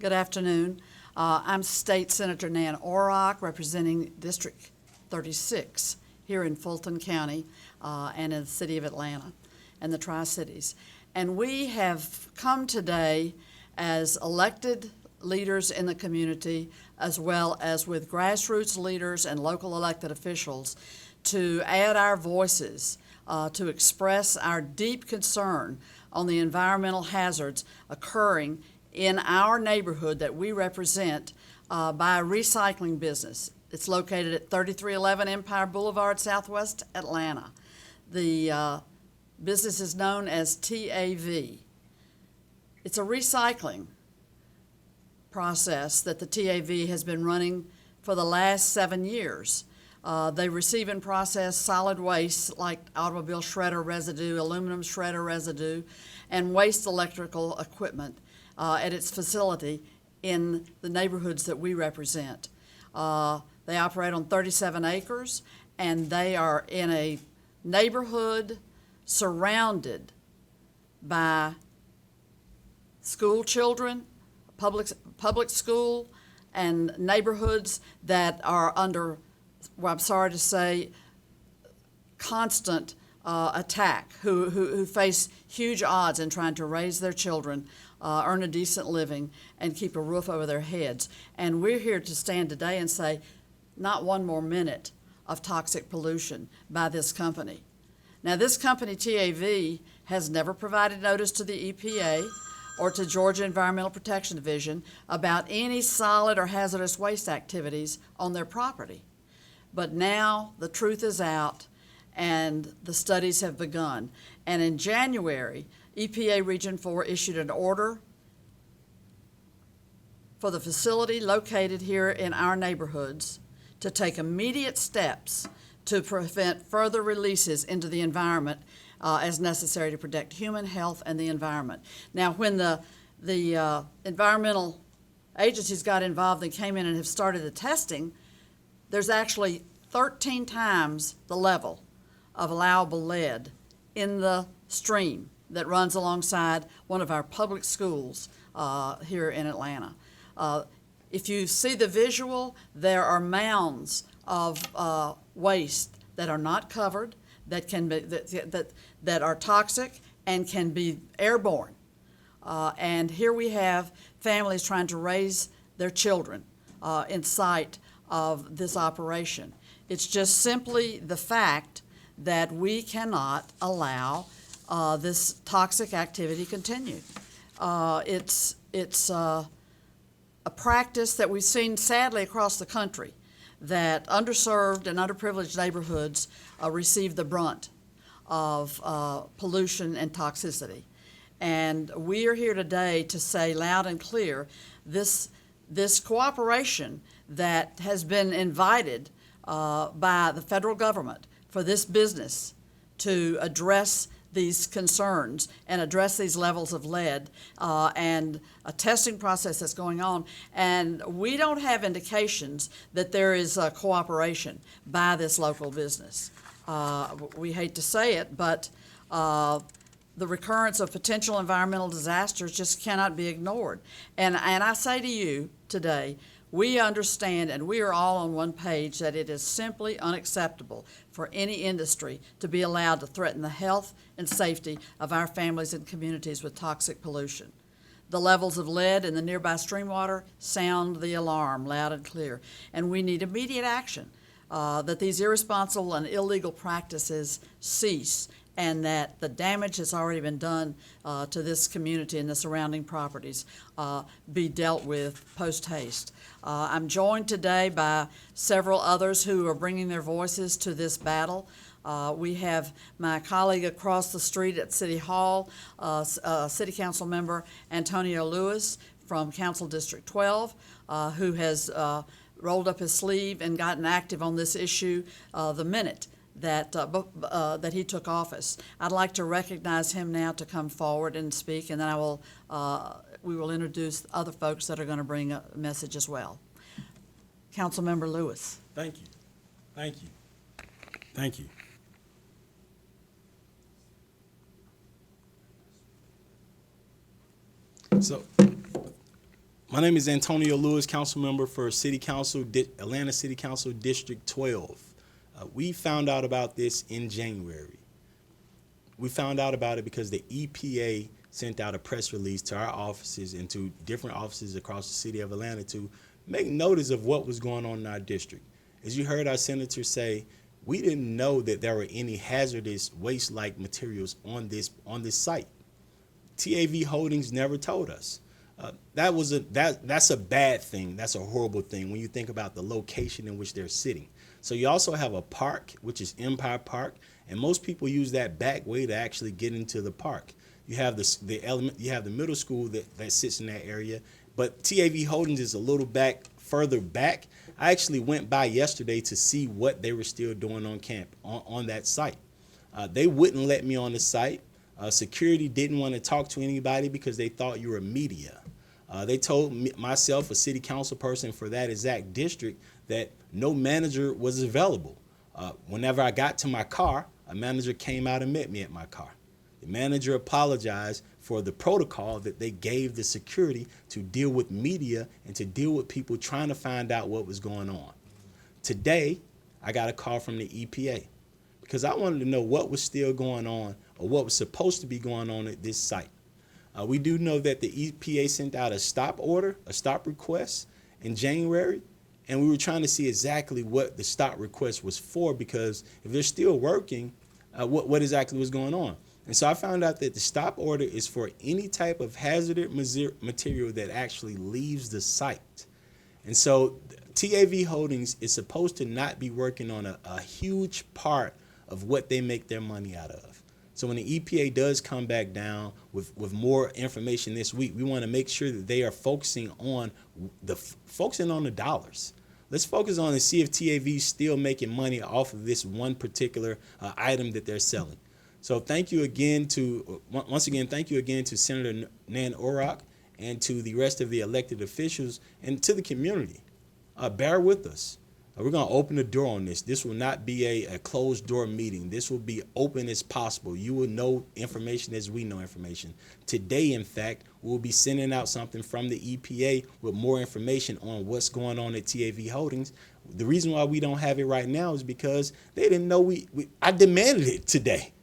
Good afternoon. I'm State Senator Nan Orrock, representing District 36 here in Fulton County and in the city of Atlanta and the Tri-Cities. And we have come today as elected leaders in the community, as well as with grassroots leaders and local elected officials, to add our voices to express our deep concern on the environmental hazards occurring in our neighborhood that we represent by a recycling business. It's located at 3311 Empire Boulevard, Southwest Atlanta. The business is known as TAV. It's a recycling process that the TAV has been running for the last 7 years. They receive and process solid waste like automobile shredder residue, aluminum shredder residue, and waste electrical equipment at its facility in the neighborhoods that we represent. They operate on 37 acres, and they are in a neighborhood surrounded by school children, public school, and neighborhoods that are under, well, I'm sorry to say, constant attack, who face huge odds in trying to raise their children, earn a decent living, and keep a roof over their heads. And we're here to stand today and say, not one more minute of toxic pollution by this company. Now, this company, TAV, has never provided notice to the EPA or to Georgia Environmental Protection Division about any solid or hazardous waste activities on their property. But now the truth is out and the studies have begun. And in January, EPA Region 4 issued an order for the facility located here in our neighborhoods to take immediate steps to prevent further releases into the environment as necessary to protect human health and the environment. Now, when the environmental agencies got involved and came in and have started the testing, there's actually 13 times the level of allowable lead in the stream that runs alongside one of our public schools here in Atlanta. If you see the visual, there are mounds of waste that are not covered, that can be that are toxic and can be airborne. And here we have families trying to raise their children in sight of this operation. It's just simply the fact that we cannot allow this toxic activity continue. It's a practice that we've seen sadly across the country, that underserved and underprivileged neighborhoods receive the brunt of pollution and toxicity. And we are here today to say loud and clear, this cooperation that has been invited by the federal government for this business to address these concerns and address these levels of lead and a testing process that's going on. And we don't have indications that there is cooperation by this local business. We hate to say it, but the recurrence of potential environmental disasters just cannot be ignored. And I say to you today, we understand and we are all on one page that it is simply unacceptable for any industry to be allowed to threaten the health and safety of our families and communities with toxic pollution. The levels of lead in the nearby stream water sound the alarm loud and clear, and we need immediate action that these irresponsible and illegal practices cease, and that the damage has already been done to this community and the surrounding properties be dealt with post-haste. I'm joined today by several others who are bringing their voices to this battle. We have my colleague across the street at City Hall, City Council member Antonio Lewis from Council District 12, who has rolled up his sleeve and gotten active on this issue the minute that he took office. I'd like to recognize him now to come forward and speak, and then we will introduce other folks that are going to bring a message as well. Councilmember Lewis. Thank you. Thank you. Thank you. So My name is Antonio Lewis, council member for City Council, Atlanta City Council District 12. We found out about this in January. We found out about it because the EPA sent out a press release to our offices and to different offices across the city of Atlanta to make notice of what was going on in our district. As you heard our senator say, we didn't know that there were any hazardous waste-like materials on this site. TAV Holdings never told us. That's a bad thing. That's a horrible thing when you think about the location in which they're sitting. So you also have a park, which is Empire Park, and most people use that back way to actually get into the park. You have you have the middle school that sits in that area, but TAV Holdings is a little further back. I actually went by yesterday to see what they were still doing on on that site. They wouldn't let me on the site. Security didn't want to talk to anybody because they thought you were media. They told myself, a city council person for that exact district, that no manager was available. Whenever I got to my car, a manager came out and met me at my car. The manager apologized for the protocol that they gave the security to deal with media and to deal with people trying to find out what was going on. Today, I got a call from the EPA because I wanted to know what was still going on or what was supposed to be going on at this site. We do know that the EPA sent out a stop order, a stop request in January, and we were trying to see exactly what the stop request was for, because if they're still working, what exactly was going on. And so I found out that the stop order is for any type of hazardous material that actually leaves the site. And so TAV Holdings is supposed to not be working on a huge part of what they make their money out of. So when the EPA does come back down with more information this week, we want to make sure that they are focusing on the dollars. Let's focus on and see if TAV is still making money off of this one particular item that they're selling. So thank you again thank you again to Senator Nan Orrock and to the rest of the elected officials and to the community. Bear with us. We're going to open the door on this. This will not be a closed door meeting. This will be open as possible. You will know information as we know information. Today, in fact, we'll be sending out something from the EPA with more information on what's going on at TAV Holdings. The reason why we don't have it right now is because they didn't know I demanded it today.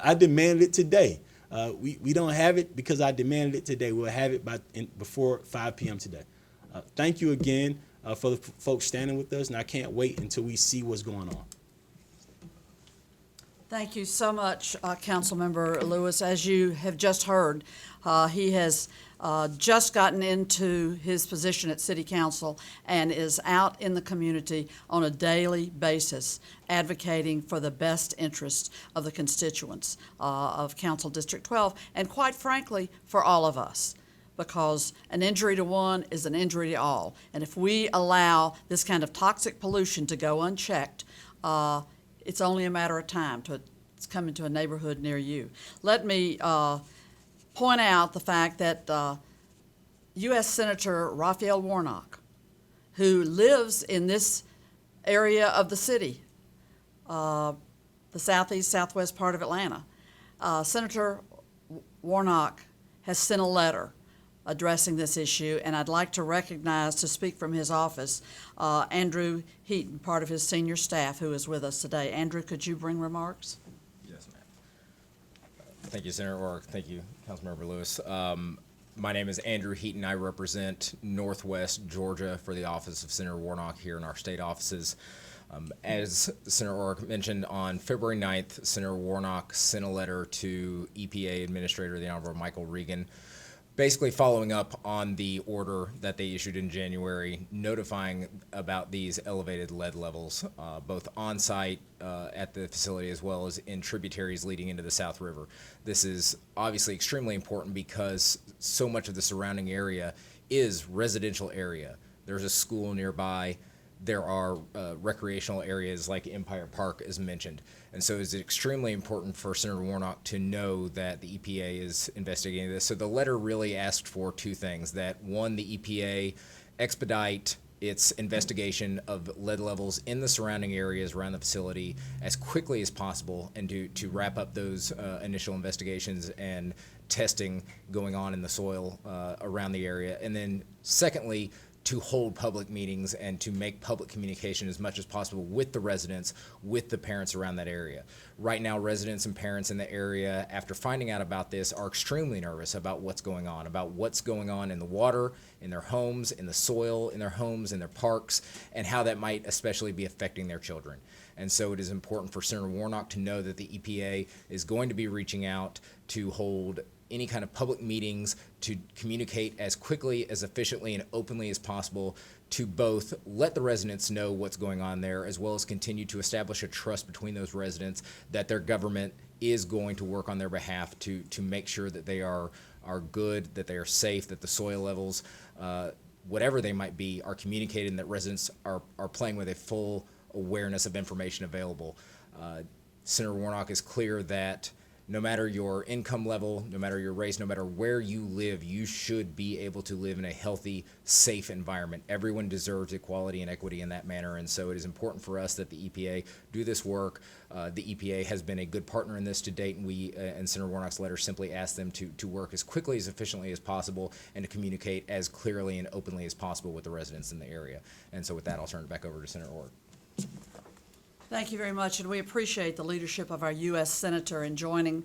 I demanded it today. We don't have it because I demanded it today. We'll have it before 5 p.m. today. Thank you again for the folks standing with us, and I can't wait until we see what's going on. Thank you so much, Councilmember Lewis. As you have just heard, he has just gotten into his position at City Council and is out in the community on a daily basis advocating for the best interest of the constituents of Council District 12, and quite frankly, for all of us. Because an injury to one is an injury to all. And if we allow this kind of toxic pollution to go unchecked, it's only a matter of time to it's coming to a neighborhood near you. Let me point out the fact that U.S. Senator Raphael Warnock, who lives in this area of the city, the southeast, southwest part of Atlanta, Senator Warnock has sent a letter addressing this issue, and I'd like to recognize, to speak from his office, Andrew Heaton, part of his senior staff, who is with us today. Andrew, could you bring remarks? Yes, ma'am. Thank you, Senator Orrock. Thank you, Councilmember Lewis. My name is Andrew Heaton. I represent Northwest Georgia for the office of Senator Warnock here in our state offices. As Senator Orrock mentioned, on February 9th, Senator Warnock sent a letter to EPA Administrator, the Honorable Michael Regan, basically following up on the order that they issued in January, notifying about these elevated lead levels, both on site at the facility as well as in tributaries leading into the South River. This is obviously extremely important because so much of the surrounding area is residential area. There's a school nearby. There are recreational areas like Empire Park, as mentioned. And so it's extremely important for Senator Warnock to know that the EPA is investigating this. So the letter really asked for two things: that one, the EPA expedite It's investigation of lead levels in the surrounding areas around the facility as quickly as possible, and to wrap up those initial investigations and testing going on in the soil around the area. And then secondly, to hold public meetings and to make public communication as much as possible with the residents, with the parents around that area. Right now, residents and parents in the area, after finding out about this, are extremely nervous about what's going on in the water, in their homes, in the soil, in their homes, in their parks, and how that might especially be affecting their children. And so it is important for Senator Warnock to know that the EPA is going to be reaching out to hold any kind of public meetings to communicate as quickly, as efficiently, and openly as possible to both let the residents know what's going on there, as well as continue to establish a trust between those residents that their government is going to work on their behalf to make sure that they are good, that they are safe, that the soil levels, whatever they might be, are communicated, and that residents are playing with a full awareness of information available. Senator Warnock is clear that no matter your income level, no matter your race, no matter where you live, you should be able to live in a healthy, safe environment. Everyone deserves equality and equity in that manner, and so it is important for us that the EPA do this work. The EPA has been a good partner in this to date, and we, and Senator Warnock's letter simply asked them to work as quickly, as efficiently as possible, and to communicate as clearly and openly as possible with the residents in the area. And so with that, I'll turn it back over to Senator Orrock. Thank you very much, and we appreciate the leadership of our U.S. Senator in joining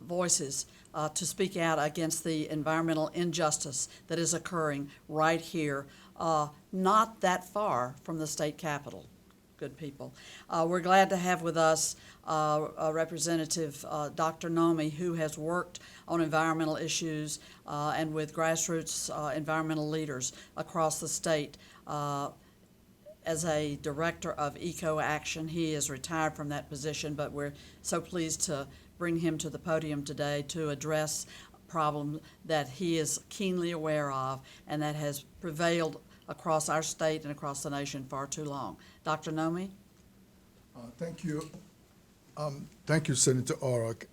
voices to speak out against the environmental injustice that is occurring right here, not that far from the state capitol. Good people. We're glad to have with us Representative Dr. Nomi, who has worked on environmental issues and with grassroots environmental leaders across the state. As a director of Eco Action. He is retired from that position, but we're so pleased to bring him to the podium today to address a problem that he is keenly aware of and that has prevailed across our state and across the nation far too long. Dr. Nomi? Thank you. Thank you, Senator Orrock.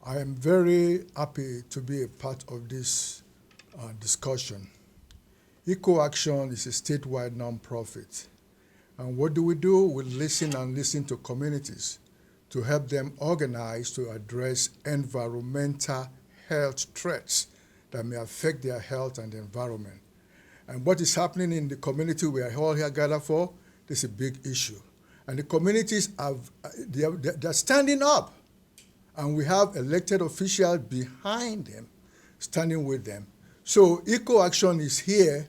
I am very happy to be a part of this discussion. Eco Action is a statewide nonprofit. And what do? We listen and listen to communities to help them organize to address environmental health threats that may affect their health and the environment. And what is happening in the community we are all here gathered for, this is a big issue. And the communities they're standing up. And we have elected officials behind them, standing with them. So Eco Action is here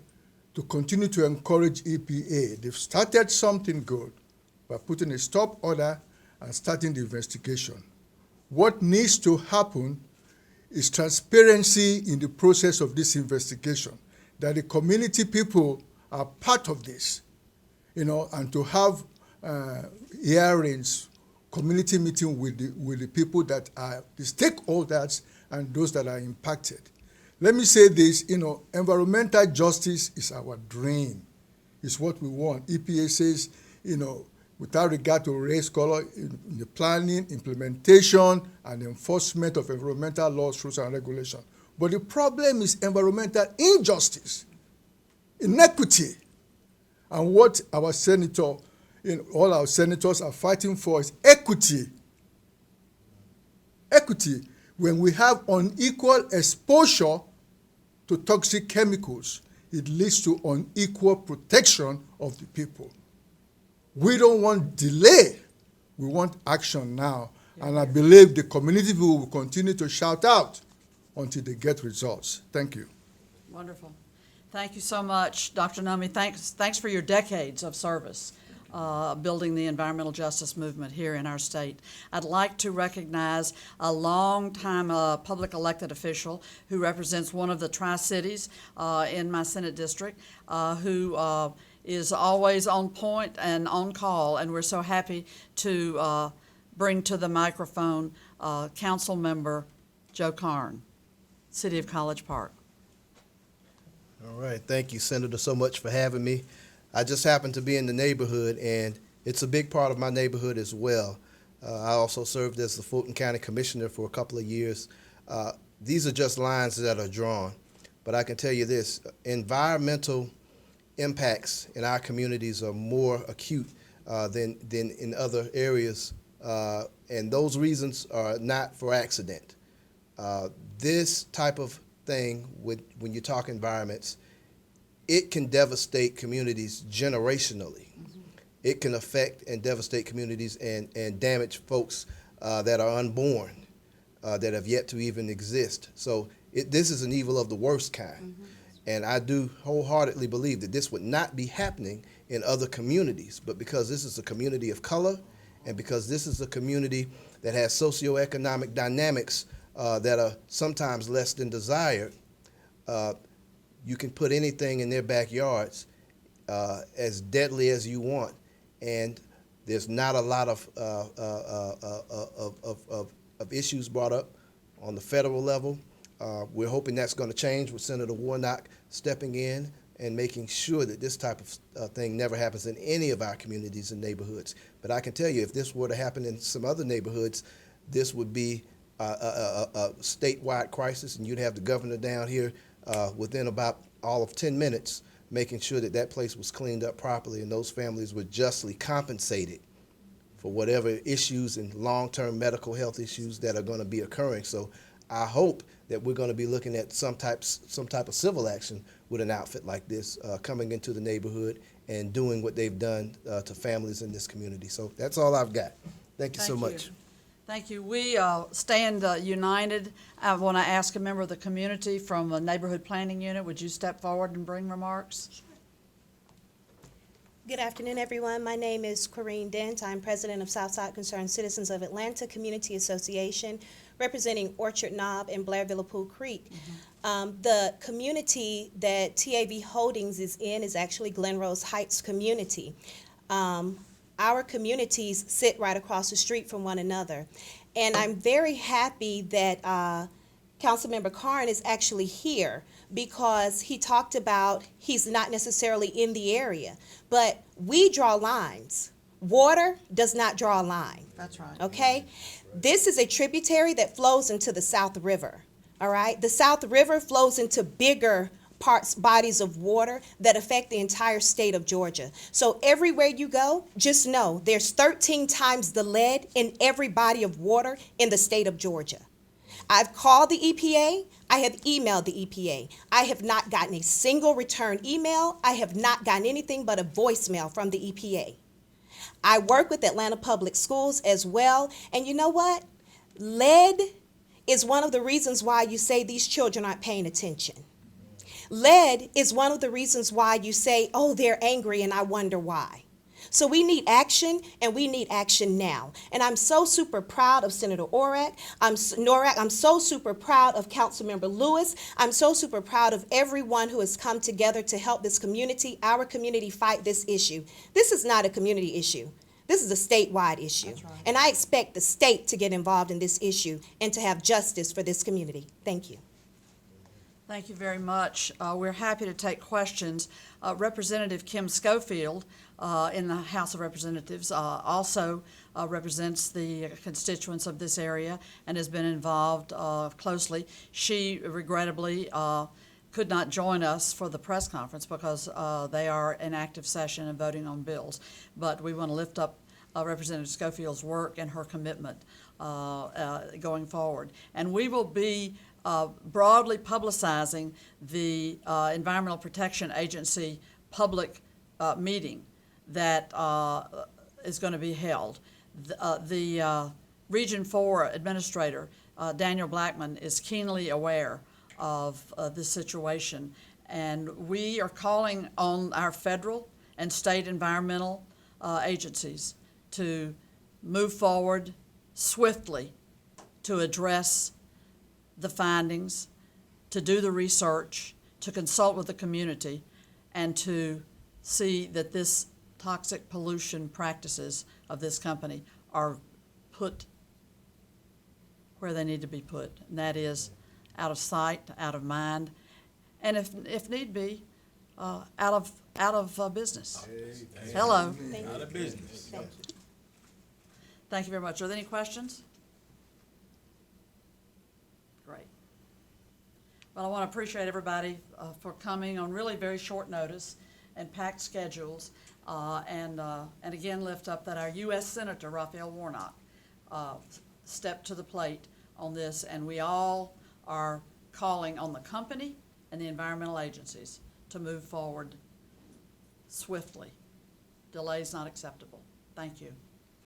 to continue to encourage EPA. They've started something good by putting a stop order and starting the investigation. What needs to happen is transparency in the process of this investigation, that the community people are part of this, and to have hearings, community meeting with the people that are the stakeholders and those that are impacted. Let me say this, environmental justice is our dream. It's what we want. EPA says, without regard to race, color, in the planning, implementation, and enforcement of environmental laws, rules, and regulations. But the problem is environmental injustice, inequity. And what our senator, all our senators are fighting for is equity. Equity. When we have unequal exposure to toxic chemicals, it leads to unequal protection of the people. We don't want delay. We want action now. And I believe the community people will continue to shout out until they get results. Thank you. Wonderful. Thank you so much, Dr. Nomi. Thanks for your decades of service. Building the environmental justice movement here in our state. I'd like to recognize a long-time public elected official who represents one of the Tri-Cities in my Senate district, who is always on point and on call, and we're so happy to bring to the microphone Council Member Joe Karn, City of College Park. All right, thank you, Senator, so much for having me. I just happen to be in the neighborhood, and it's a big part of my neighborhood as well. I also served as the Fulton County Commissioner for a couple of years. These are just lines that are drawn. but I can tell you this, environmental impacts in our communities are more acute than in other areas, and those reasons are not for accident. This type of thing, when you talk environments, it can devastate communities generationally. It can affect and devastate communities and damage folks that are unborn, that have yet to even exist. So this is an evil of the worst kind. And I do wholeheartedly believe that this would not be happening in other communities, but because this is a community of color, and because this is a community that has socioeconomic dynamics that are sometimes less than desired, you can put anything in their backyards as deadly as you want, and there's not a lot of issues brought up on the federal level. We're hoping that's going to change with Senator Warnock stepping in and making sure that this type of thing never happens in any of our communities and neighborhoods. But I can tell you, if this were to happen in some other neighborhoods, this would be a statewide crisis, and you'd have the governor down here within about all of 10 minutes making sure that that place was cleaned up properly and those families were justly compensated for whatever issues and long-term medical health issues that are going to be occurring. So I hope that we're going to be looking at some type of civil action with an outfit like this coming into the neighborhood and doing what they've done to families in this community. So that's all I've got. Thank you so much. Thank you. We stand united. I want to ask a member of the community from the Neighborhood Planning Unit, would you step forward and bring remarks? Good afternoon, everyone. My name is Corrine Dent. I'm president of Southside Concerned Citizens of Atlanta Community Association, representing Orchard Knob and Blairville-Pool Creek. The community that TAV Holdings is in is actually Glen Rose Heights community. Our communities sit right across the street from one another. And I'm very happy that Councilmember Karn is actually here, because he talked about he's not necessarily in the area, but we draw lines. Water does not draw a line. That's right. Okay? This is a tributary that flows into the South River, all right? The South River flows into bigger bodies of water that affect the entire state of Georgia. So everywhere you go, just know there's 13 times the lead in every body of water in the state of Georgia. I've called the EPA. I have emailed the EPA. I have not gotten a single return email. I have not gotten anything but a voicemail from the EPA. I work with Atlanta Public Schools as well. And you know what? Lead is one of the reasons why you say these children aren't paying attention. Lead is one of the reasons why you say, oh, they're angry and I wonder why. So we need action, and we need action now. And I'm so super proud of Senator Orrock. I'm so super proud of Councilmember Lewis. I'm so super proud of everyone who has come together to help this community, our community, fight this issue. This is not a community issue. This is a statewide issue. That's right. And I expect the state to get involved in this issue and to have justice for this community. Thank you. Thank you very much. We're happy to take questions. Representative Kim Schofield in the House of Representatives also represents the constituents of this area and has been involved closely. She regrettably could not join us for the press conference because they are in active session and voting on bills. But we want to lift up Representative Schofield's work and her commitment going forward. And we will be broadly publicizing the Environmental Protection Agency public meeting that is going to be held. The Region 4 Administrator, Daniel Blackman, is keenly aware of this situation, and we are calling on our federal and state environmental agencies to move forward swiftly to address the findings, to do the research, to consult with the community, and to see that this toxic pollution practices of this company are put where they need to be put, and that is out of sight, out of mind, and if need be, out of business. Hello. Out of business. Thank you very much. Are there any questions? Great. Well, I want to appreciate everybody for coming on really very short notice and packed schedules, and again lift up that our U.S. Senator Raphael Warnock stepped to the plate on this, and we all are calling on the company and the environmental agencies to move forward swiftly. Delay is not acceptable. Thank you.